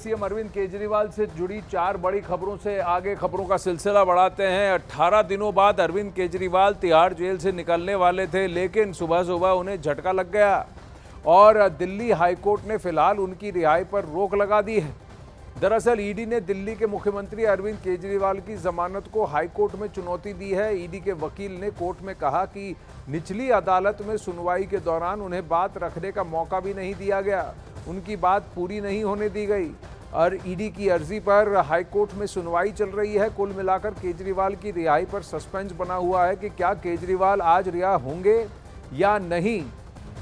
CM Arvind Kejriwal से जुड़ी 4 बड़ी खबरों से आगे खबरों का सिलसिला बढ़ाते हैं। 18 दिनों बाद अरविंद केजरीवाल तिहाड़ जेल से निकलने वाले थे, लेकिन सुबह सुबह उन्हें झटका लग गया और दिल्ली हाईकोर्ट ने फिलहाल उनकी रिहाई पर रोक लगा दी है। दरअसल ईडी ने दिल्ली के मुख्यमंत्री अरविंद केजरीवाल की जमानत को हाईकोर्ट में चुनौती दी है। ईडी के वकील ने कोर्ट में कहा कि निचली अदालत में सुनवाई के दौरान उन्हें बात रखने का मौका भी नहीं दिया गया, उनकी बात पूरी नहीं होने दी गई और ईडी की अर्जी पर हाईकोर्ट में सुनवाई चल रही है। कुल मिलाकर केजरीवाल की रिहाई पर सस्पेंस बना हुआ है कि क्या केजरीवाल आज रिहा होंगे या नहीं।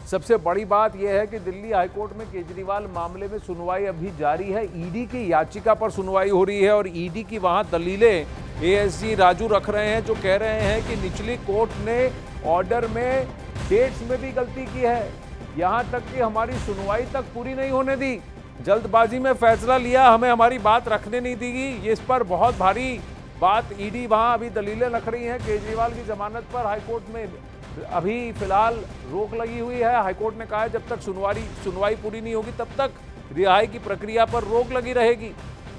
सबसे बड़ी बात यह है कि दिल्ली हाईकोर्ट में केजरीवाल मामले में सुनवाई अभी जारी है। ईडी की याचिका पर सुनवाई हो रही है और ईडी की वहां दलीलें एएसजी राजू रख रहे हैं, जो कह रहे हैं कि निचली कोर्ट ने ऑर्डर में डेट्स में भी गलती की है, यहां तक कि हमारी सुनवाई तक पूरी नहीं होने दी, जल्दबाजी में फैसला लिया, हमें हमारी बात रखने नहीं दी गई। इस पर बहुत भारी बात ईडी वहां अभी दलीलें रख रही हैं। केजरीवाल की जमानत पर हाईकोर्ट में अभी फिलहाल रोक लगी हुई है। हाईकोर्ट ने कहा है जब तक सुनवाई पूरी नहीं होगी तब तक रिहाई की प्रक्रिया पर रोक लगी रहेगी।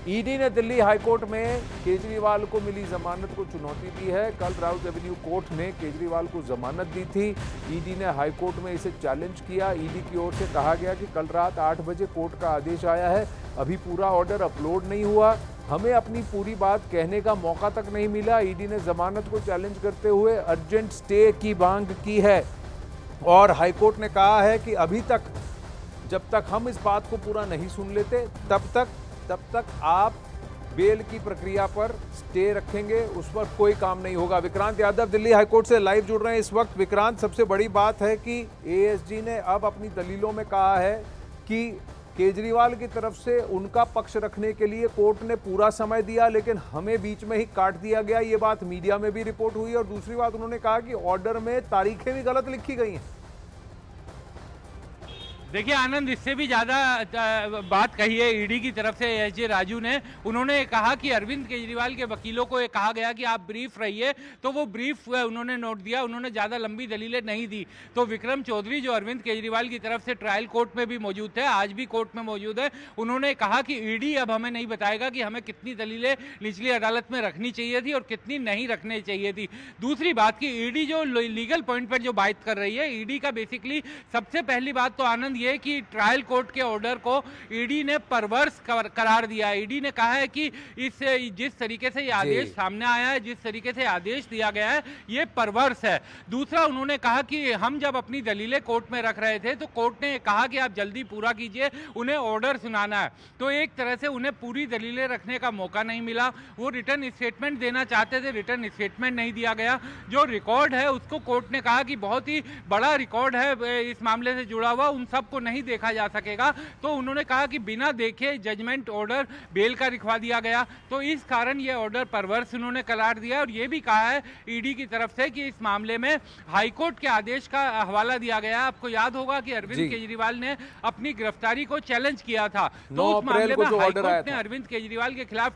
ईडी ने दिल्ली हाईकोर्ट में केजरीवाल को मिली जमानत को चुनौती दी है। कल राउज एवेन्यू कोर्ट ने केजरीवाल को जमानत दी थी, ईडी ने हाईकोर्ट में इसे चैलेंज किया। ईडी की ओर से कहा गया कि कल रात 8 बजे कोर्ट का आदेश आया है, अभी पूरा ऑर्डर अपलोड नहीं हुआ, हमें अपनी पूरी बात कहने का मौका तक नहीं मिला। ईडी ने जमानत को चैलेंज करते हुए अर्जेंट स्टे की मांग की है और हाईकोर्ट ने कहा है कि अभी तक जब तक हम इस बात को पूरा नहीं सुन लेते तब तक आप बेल की प्रक्रिया पर स्टे रखेंगे, उस पर कोई काम नहीं होगा। विक्रांत यादव दिल्ली हाईकोर्ट से लाइव जुड़ रहे हैं इस वक्त। विक्रांत, सबसे बड़ी बात है कि एएसजी ने अब अपनी दलीलों में कहा है कि केजरीवाल की तरफ से उनका पक्ष रखने के लिए कोर्ट ने पूरा समय दिया, लेकिन हमें बीच में ही काट दिया गया। ये बात मीडिया में भी रिपोर्ट हुई और दूसरी बात उन्होंने कहा कि ऑर्डर में तारीखें भी गलत लिखी गई हैं। देखिए आनंद, इससे भी ज़्यादा बात कही है ईडी की तरफ से एएसजी राजू ने। उन्होंने कहा कि अरविंद केजरीवाल के वकीलों को ये कहा गया कि आप ब्रीफ रहिए, तो वो ब्रीफ उन्होंने नोट दिया, उन्होंने ज़्यादा लंबी दलीलें नहीं दी। तो विक्रम चौधरी जो अरविंद केजरीवाल की तरफ से ट्रायल कोर्ट में भी मौजूद थे, आज भी कोर्ट में मौजूद है, उन्होंने कहा कि ईडी अब हमें नहीं बताएगा कि हमें कितनी दलीलें निचली अदालत में रखनी चाहिए थी और कितनी नहीं रखनी चाहिए थी। दूसरी बात कि ईडी जो लीगल पॉइंट पर जो बात कर रही है, ईडी का बेसिकली सबसे पहली बात तो आनंद ये कि ट्रायल कोर्ट के ऑर्डर को ईडी ने परवर्स करार दिया। ईडी ने कहा है कि जिस तरीके से ये आदेश सामने आया है, जिस तरीके से आदेश दिया गया है, ये परवर्स है। दूसरा, उन्होंने कहा कि हम जब अपनी दलीलें कोर्ट में रख रहे थे तो कोर्ट ने कहा कि आप जल्दी पूरा कीजिए, उन्हें ऑर्डर सुनाना है। तो एक तरह से उन्हें पूरी दलीलें रखने का मौका नहीं मिला। वो रिटर्न स्टेटमेंट देना चाहते थे, रिटर्न स्टेटमेंट नहीं दिया गया। जो रिकॉर्ड है उसको कोर्ट ने कहा कि बहुत ही बड़ा रिकॉर्ड है इस मामले से जुड़ा हुआ, उन सबको नहीं देखा जा सकेगा। तो उन्होंने कहा कि बिना देखे जजमेंट ऑर्डर बेल का लिखवा दिया गया, तो इस कारण यह ऑर्डर परवर्स उन्होंने करार दिया। और यह भी कहा है ईडी की तरफ से कि इस मामले में हाईकोर्ट के आदेश का हवाला दिया गया। आपको याद होगा कि अरविंद केजरीवाल ने अपनी गिरफ्तारी को चैलेंज किया था, तो उस मामले में हाईकोर्ट ने अरविंद केजरीवाल के खिलाफ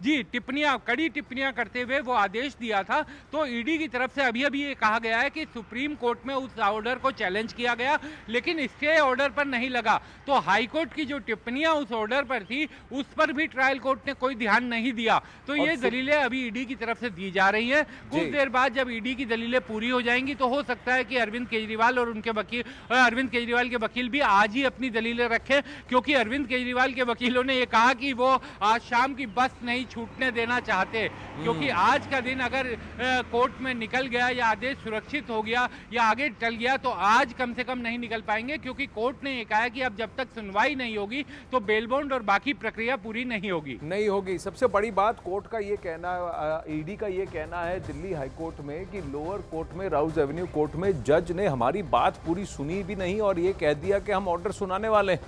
कड़ी टिप्पणियां करते हुए वो आदेश दिया था। तो ईडी की तरफ से अभी ये कहा गया है कि सुप्रीम कोर्ट में उस ऑर्डर को चैलेंज किया गया, लेकिन स्टे ऑर्डर पर नहीं लगा। तो हाई कोर्ट की जो टिप्पणियां उस ऑर्डर पर थी, उस पर भी ट्रायल कोर्ट ने कोई ध्यान नहीं दिया। तो ये दलीलें अभी ईडी की तरफ से दी जा रही है। कुछ देर बाद जब ईडी की दलीलें पूरी हो जाएंगी तो हो सकता है कि अरविंद केजरीवाल के वकील भी आज ही अपनी दलीलें रखें, क्योंकि अरविंद केजरीवाल के वकीलों ने यह कहा कि वो आज शाम की बस नहीं छूटने देना चाहते, क्योंकि आज का दिन अगर कोर्ट में निकल गया या आदेश सुरक्षित हो गया या आगे चल गया तो आज कम से कम नहीं निकल पाएंगे, क्योंकि कोर्ट ने ये कहा है कि अब जब तक सुनवाई नहीं होगी तो बेल बॉन्ड और बाकी प्रक्रिया पूरी नहीं होगी। सबसे बड़ी बात कोर्ट का ये कहना, ईडी का ये कहना है दिल्ली हाईकोर्ट में कि लोअर कोर्ट में, राउज एवेन्यू कोर्ट में जज ने हमारी बात पूरी सुनी भी नहीं और ये कह दिया कि हम ऑर्डर सुनाने वाले हैं।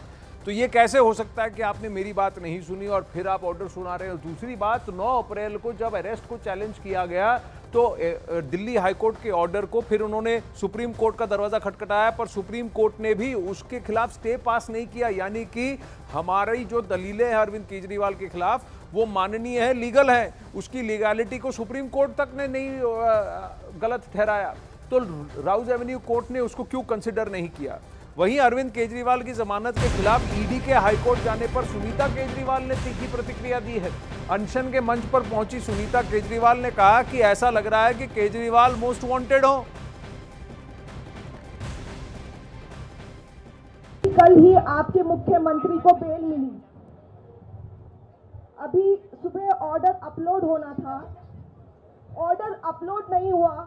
तो ये कैसे हो सकता है कि आपने मेरी बात नहीं सुनी और फिर आप ऑर्डर सुना रहे हो। दूसरी बात, 9 अप्रैल को जब अरेस्ट को चैलेंज किया गया तो दिल्ली हाईकोर्ट के ऑर्डर को फिर उन्होंने सुप्रीम कोर्ट का दरवाजा खटखटाया, पर सुप्रीम कोर्ट ने भी उसके खिलाफ स्टे पास नहीं किया। यानी कि हमारी जो दलीलें हैं अरविंद केजरीवाल के खिलाफ वो माननीय है, लीगल है, उसकी लीगैलिटी को सुप्रीम कोर्ट तक ने नहीं गलत ठहराया। तो राउज एवेन्यू कोर्ट ने उसको क्यों कंसिडर नहीं किया। वहीं अरविंद केजरीवाल की जमानत के खिलाफ ईडी के हाईकोर्ट जाने पर सुनीता केजरीवाल ने तीखी प्रतिक्रिया दी है। अनशन के मंच पर पहुंची सुनीता केजरीवाल ने कहा कि ऐसा लग रहा है कि केजरीवाल मोस्ट वांटेड हो। कल ही आपके मुख्यमंत्री को बेल मिली, अभी सुबह ऑर्डर अपलोड होना था, ऑर्डर अपलोड नहीं हुआ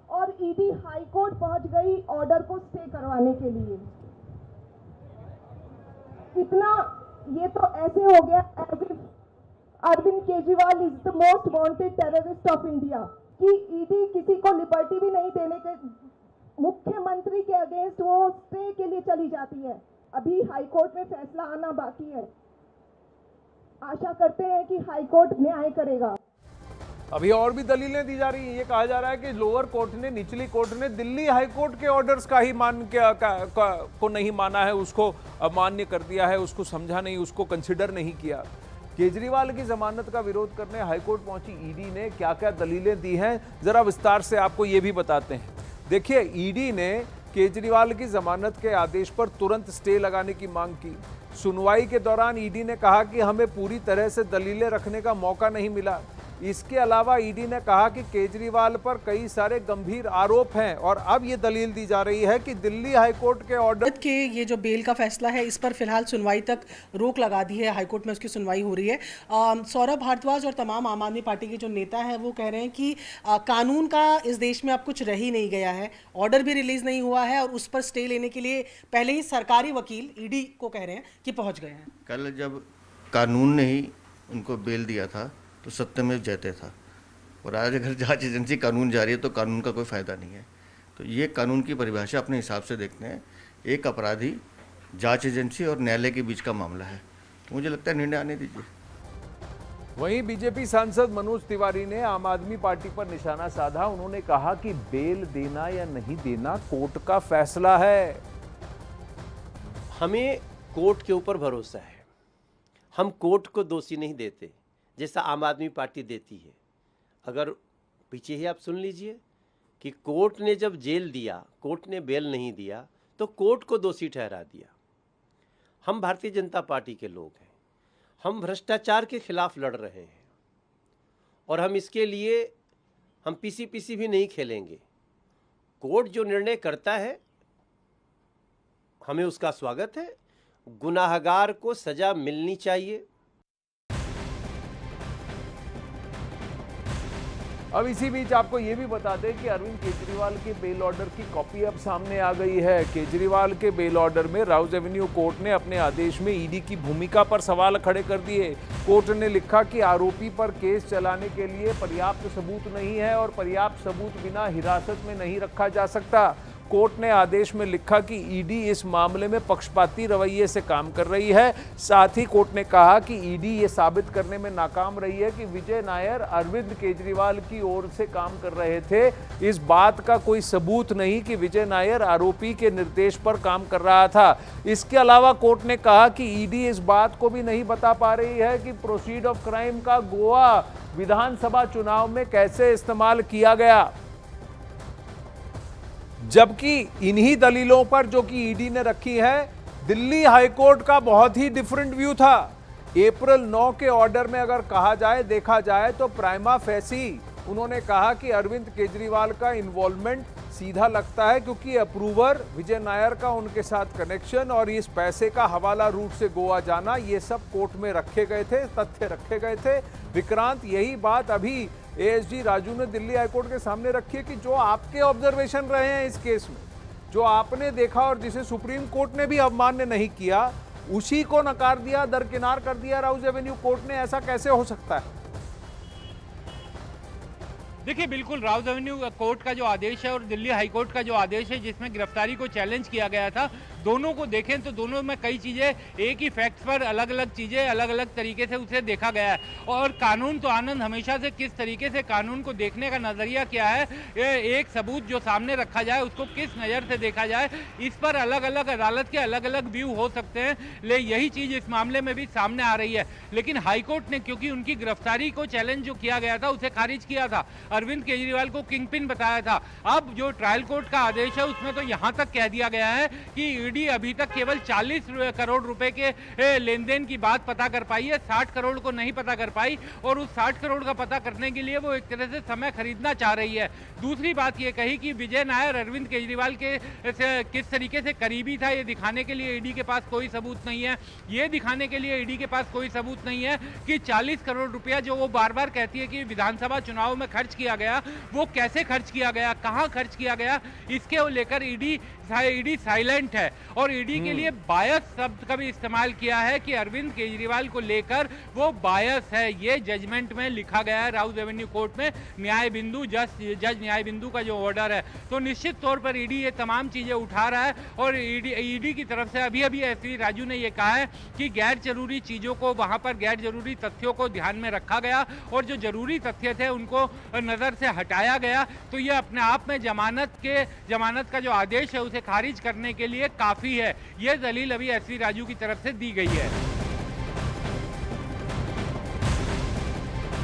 और ईडी हाई कोर्ट पहुंच गई ऑर्डर को स्टे करवाने के लिए। इतना ये तो ऐसे हो गया Arvind Kejriwal is the most wanted terrorist of India कि ईडी किसी को लिबर्टी भी नहीं देने के मुख्यमंत्री के अगेंस्ट वो स्टे के लिए चली जाती है। अभी हाई कोर्ट में फैसला आना बाकी है, आशा करते हैं कि हाई कोर्ट न्याय करेगा। अभी और भी दलीलें दी जा रही हैं। ये कहा जा रहा है कि लोअर कोर्ट ने, निचली कोर्ट ने दिल्ली हाई कोर्ट के ऑर्डर्स का ही को नहीं माना है, उसको अमान्य कर दिया है, उसको समझा नहीं, उसको कंसिडर नहीं किया। केजरीवाल की जमानत का विरोध करने हाईकोर्ट पहुंची ईडी ने क्या क्या दलीलें दी हैं, जरा विस्तार से आपको ये भी बताते हैं। देखिए, ईडी ने केजरीवाल की जमानत के आदेश पर तुरंत स्टे लगाने की मांग की। सुनवाई के दौरान ईडी ने कहा कि हमें पूरी तरह से दलीलें रखने का मौका नहीं मिला। इसके अलावा ईडी ने कहा कि केजरीवाल पर कई सारे गंभीर आरोप हैं और अब ये दलील दी जा रही है कि दिल्ली हाईकोर्ट के ऑर्डर के ये जो बेल का फैसला है इस पर फिलहाल सुनवाई तक रोक लगा दी है। हाईकोर्ट में उसकी सुनवाई हो रही है। सौरभ भारद्वाज और तमाम आम आदमी पार्टी के जो नेता हैं वो कह रहे हैं कि कानून का इस देश में अब कुछ रह ही नहीं गया है, ऑर्डर भी रिलीज नहीं हुआ है और उस पर स्टे लेने के लिए पहले ही सरकारी वकील ईडी को कह रहे हैं कि पहुंच गए हैं। कल जब कानून ने ही उनको बेल दिया था तो सत्यमेव जयते था, और आज अगर जांच एजेंसी कानून जारी है तो कानून का कोई फ़ायदा नहीं है। तो ये कानून की परिभाषा अपने हिसाब से देखते हैं। एक अपराधी, जांच एजेंसी और न्यायालय के बीच का मामला है, तो मुझे लगता है निर्णय आने दीजिए। वहीं बीजेपी सांसद मनोज तिवारी ने आम आदमी पार्टी पर निशाना साधा। उन्होंने कहा कि बेल देना या नहीं देना कोर्ट का फैसला है। हमें कोर्ट के ऊपर भरोसा है, हम कोर्ट को दोषी नहीं देते जैसा आम आदमी पार्टी देती है। अगर पीछे ही आप सुन लीजिए कि कोर्ट ने जब जेल दिया, कोर्ट ने बेल नहीं दिया तो कोर्ट को दोषी ठहरा दिया। हम भारतीय जनता पार्टी के लोग हैं, हम भ्रष्टाचार के खिलाफ लड़ रहे हैं और हम इसके लिए हम पीसी भी नहीं खेलेंगे। कोर्ट जो निर्णय करता है हमें उसका स्वागत है। गुनाहगार को सजा मिलनी चाहिए। अब इसी बीच आपको ये भी बता दें कि अरविंद केजरीवाल के बेल ऑर्डर की कॉपी अब सामने आ गई है। केजरीवाल के बेल ऑर्डर में राउज एवेन्यू कोर्ट ने अपने आदेश में ईडी की भूमिका पर सवाल खड़े कर दिए। कोर्ट ने लिखा कि आरोपी पर केस चलाने के लिए पर्याप्त सबूत नहीं है और पर्याप्त सबूत बिना हिरासत में नहीं रखा जा सकता। कोर्ट ने आदेश में लिखा कि ईडी इस मामले में पक्षपाती रवैये से काम कर रही है। साथ ही कोर्ट ने कहा कि ईडी ये साबित करने में नाकाम रही है कि विजय नायर अरविंद केजरीवाल की ओर से काम कर रहे थे। इस बात का कोई सबूत नहीं कि विजय नायर आरोपी के निर्देश पर काम कर रहा था। इसके अलावा कोर्ट ने कहा कि ईडी इस बात को भी नहीं बता पा रही है कि प्रोसीड ऑफ क्राइम का गोवा विधानसभा चुनाव में कैसे इस्तेमाल किया गया। जबकि इन्हीं दलीलों पर जो कि ईडी ने रखी है, दिल्ली हाईकोर्ट का बहुत ही डिफरेंट व्यू था। अप्रैल 9 के ऑर्डर में अगर कहा जाए, देखा जाए तो प्राइमा फेसी उन्होंने कहा कि अरविंद केजरीवाल का इन्वॉल्वमेंट सीधा लगता है क्योंकि अप्रूवर विजय नायर का उनके साथ कनेक्शन और इस पैसे का हवाला रूट से गोवा जाना, ये सब कोर्ट में रखे गए थे, तथ्य रखे गए थे। विक्रांत, यही बात अभी एएसजी राजू ने दिल्ली हाईकोर्ट के सामने रखी है कि जो आपके ऑब्जर्वेशन रहे हैं इस केस में, जो आपने देखा और जिसे सुप्रीम कोर्ट ने भी अवमान्य नहीं किया, उसी को नकार दिया, दरकिनार कर दिया राउज एवेन्यू कोर्ट ने। ऐसा कैसे हो सकता है? देखिए, बिल्कुल राउज एवेन्यू कोर्ट का जो आदेश है और दिल्ली हाईकोर्ट का जो आदेश है जिसमें गिरफ्तारी को चैलेंज किया गया था, दोनों को देखें तो दोनों में कई चीज़ें, एक ही फैक्ट पर अलग अलग चीज़ें अलग अलग तरीके से उसे देखा गया है। और कानून तो आनंद हमेशा से किस तरीके से कानून को देखने का नज़रिया क्या है, एक सबूत जो सामने रखा जाए उसको किस नज़र से देखा जाए, इस पर अलग अलग अदालत के अलग अलग व्यू हो सकते हैं। ले यही चीज़ इस मामले में भी सामने आ रही है। लेकिन हाईकोर्ट ने, क्योंकि उनकी गिरफ्तारी को चैलेंज जो किया गया था उसे खारिज किया था, अरविंद केजरीवाल को किंगपिन बताया था। अब जो ट्रायल कोर्ट का आदेश है उसमें तो यहाँ तक कह दिया गया है कि ईडी अभी तक केवल 40 करोड़ रुपए के लेन देन की बात पता कर पाई है, 60 करोड़ को नहीं पता कर पाई, और उस 60 करोड़ का पता करने के लिए वो एक तरह से समय खरीदना चाह रही है। दूसरी बात ये कही कि विजय नायर अरविंद केजरीवाल के किस तरीके से करीबी था, ये दिखाने के लिए ईडी के पास कोई सबूत नहीं है। ये दिखाने के लिए ईडी के पास कोई सबूत नहीं है कि 40 करोड़ रुपया जो वो बार बार कहती है कि विधानसभा चुनाव में खर्च किया गया, वो कैसे खर्च किया गया, कहां खर्च किया गया, इसके लेकर ईडी साइलेंट है। और ईडी के लिए बायस शब्द का भी इस्तेमाल किया है कि अरविंद केजरीवाल को लेकर वो बायस है। ये जजमेंट में लिखा गया है राउज एवेन्यू कोर्ट में, न्याय बिंदु जज न्याय बिंदु का जो ऑर्डर है। तो निश्चित तौर पर ईडी ये तमाम चीजें उठा रहा है, और ईडी की तरफ से अभी एसवी राजू ने ये कहा है कि गैर जरूरी चीजों को, वहां पर गैर जरूरी तथ्यों को ध्यान में रखा गया, और जो जरूरी तथ्य थे उनको नजर से हटाया गया। तो ये अपने आप में जमानत का जो आदेश है उसे खारिज करने के लिए काफी है। यह दलील अभी एसवी राजू की तरफ से दी गई है।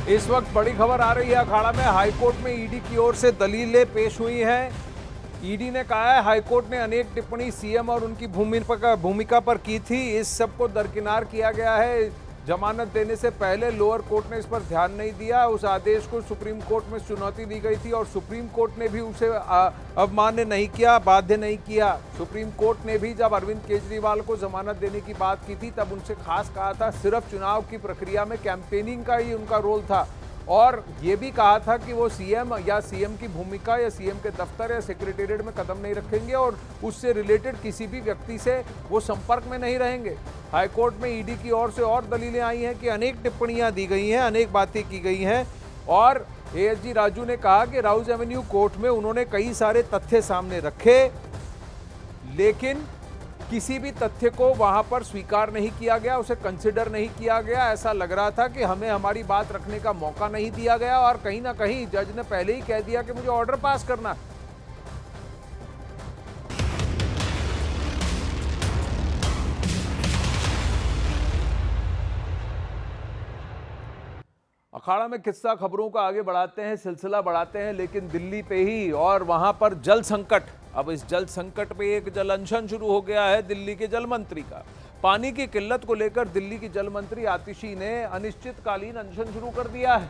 इस वक्त बड़ी खबर आ रही है अखाड़ा में, हाईकोर्ट में ईडी की ओर से दलीलें पेश हुई हैं। ईडी ने कहा है हाईकोर्ट ने अनेक टिप्पणी सीएम और उनकी भूमिका पर की थी, इस सब को दरकिनार किया गया है। जमानत देने से पहले लोअर कोर्ट ने इस पर ध्यान नहीं दिया, उस आदेश को सुप्रीम कोर्ट में चुनौती दी गई थी और सुप्रीम कोर्ट ने भी उसे अवमान्य नहीं किया, बाध्य नहीं किया। सुप्रीम कोर्ट ने भी जब अरविंद केजरीवाल को जमानत देने की बात की थी तब उनसे खास कहा था सिर्फ चुनाव की प्रक्रिया में कैंपेनिंग का ही उनका रोल था, और ये भी कहा था कि वो सीएम या सीएम की भूमिका या सीएम के दफ्तर या सेक्रेटेरिएट में कदम नहीं रखेंगे और उससे रिलेटेड किसी भी व्यक्ति से वो संपर्क में नहीं रहेंगे। हाईकोर्ट में ईडी की ओर से और दलीलें आई हैं कि अनेक टिप्पणियां दी गई हैं, अनेक बातें की गई हैं, और एएसजी राजू ने कहा कि राउज एवेन्यू कोर्ट में उन्होंने कई सारे तथ्य सामने रखे, लेकिन किसी भी तथ्य को वहां पर स्वीकार नहीं किया गया, उसे कंसिडर नहीं किया गया। ऐसा लग रहा था कि हमें हमारी बात रखने का मौका नहीं दिया गया, और कहीं ना कहीं जज ने पहले ही कह दिया कि मुझे ऑर्डर पास करना है। अखाड़ा में किस्सा खबरों को आगे बढ़ाते हैं, सिलसिला बढ़ाते हैं, लेकिन दिल्ली पे ही, और वहां पर जल संकट। अब इस जल संकट पे एक जल अनशन शुरू हो गया है दिल्ली के जल मंत्री का। पानी की किल्लत को लेकर दिल्ली की जल मंत्री आतिशी ने अनिश्चितकालीन अनशन शुरू कर दिया है।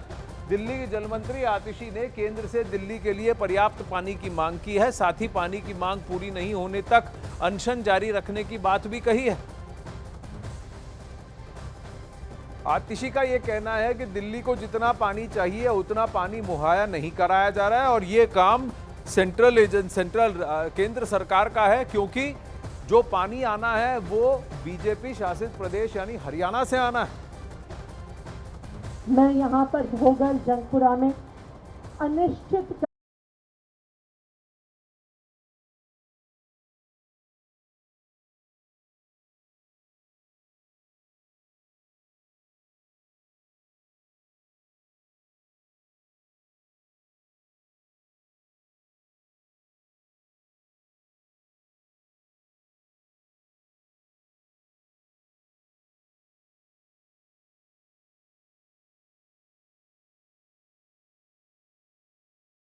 दिल्ली की जल मंत्री आतिशी ने केंद्र से दिल्ली के लिए पर्याप्त पानी की मांग की है, साथ ही पानी की मांग पूरी नहीं होने तक अनशन जारी रखने की बात भी कही है। आतिशी का यह कहना है कि दिल्ली को जितना पानी चाहिए उतना पानी मुहैया नहीं कराया जा रहा है, और ये काम केंद्र सरकार का है, क्योंकि जो पानी आना है वो बीजेपी शासित प्रदेश यानी हरियाणा से आना है। मैं यहाँ पर भोगल जंगपुरा में अनिश्चित